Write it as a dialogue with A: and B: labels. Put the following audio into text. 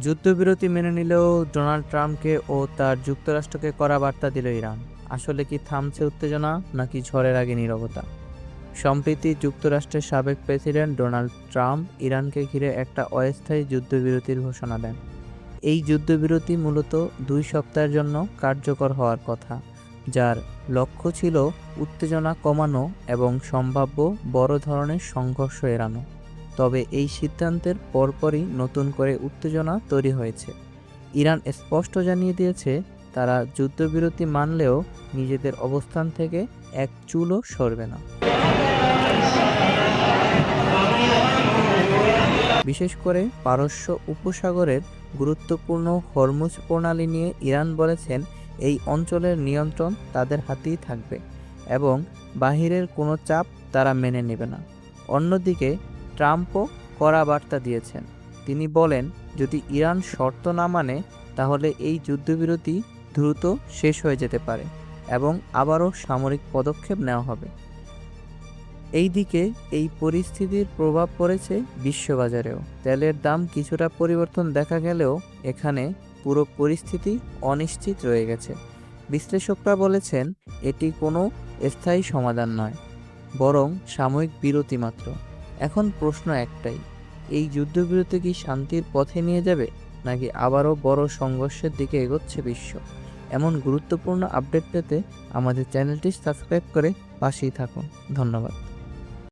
A: যুদ্ধবিরতি মেনে নিলেও ডোনাল্ড ট্রাম্পকে ও তার যুক্তরাষ্ট্রকে কড়া বার্তা দিল ইরান। আসলে কি থামছে উত্তেজনা, নাকি ঝড়ের আগে নীরবতা? সম্প্রতি যুক্তরাষ্ট্রের সাবেক প্রেসিডেন্ট ডোনাল্ড ট্রাম্প ইরানকে ঘিরে একটা অস্থায়ী যুদ্ধবিরতির ঘোষণা দেন। এই যুদ্ধবিরতি মূলত 2 সপ্তাহের জন্য কার্যকর হওয়ার কথা, যার লক্ষ্য ছিল উত্তেজনা কমানো এবং সম্ভাব্য বড় ধরনের সংঘর্ষ এড়ানো। তবে এই সিদ্ধান্তের পরপরই নতুন করে উত্তেজনা তৈরি হয়েছে। ইরান স্পষ্ট জানিয়ে দিয়েছে, তারা যুদ্ধবিরতি মানলেও নিজেদের অবস্থান থেকে এক চুলও সরবে না। বিশেষ করে পারস্য উপসাগরের গুরুত্বপূর্ণ হরমুজ প্রণালী নিয়ে ইরান বলেছেন, এই অঞ্চলের নিয়ন্ত্রণ তাদের হাতেই থাকবে এবং বাহিরের কোনো চাপ তারা মেনে নেবে না। অন্যদিকে ট্রাম্পও কড়া বার্তা দিয়েছেন। তিনি বলেন, যদি ইরান শর্ত না মানে তাহলে এই যুদ্ধবিরতি দ্রুত শেষ হয়ে যেতে পারে এবং আবারও সামরিক পদক্ষেপ নেওয়া হবে। এইদিকে এই পরিস্থিতির প্রভাব পড়েছে বিশ্ববাজারেও। তেলের দাম কিছুটা পরিবর্তন দেখা গেলেও এখানে পুরো পরিস্থিতি অনিশ্চিত রয়ে গেছে। বিশ্লেষকরা বলেছেন, এটি কোনো স্থায়ী সমাধান নয়, বরং সাময়িক বিরতি মাত্র। এখন প্রশ্ন একটাই, এই যুদ্ধবিরতি কি শান্তির পথে নিয়ে যাবে, নাকি আবারও বড় সংঘর্ষের দিকে এগোচ্ছে বিশ্ব? এমন গুরুত্বপূর্ণ আপডেট পেতে আমাদের চ্যানেলটি সাবস্ক্রাইব করে পাশেই থাকুন। ধন্যবাদ।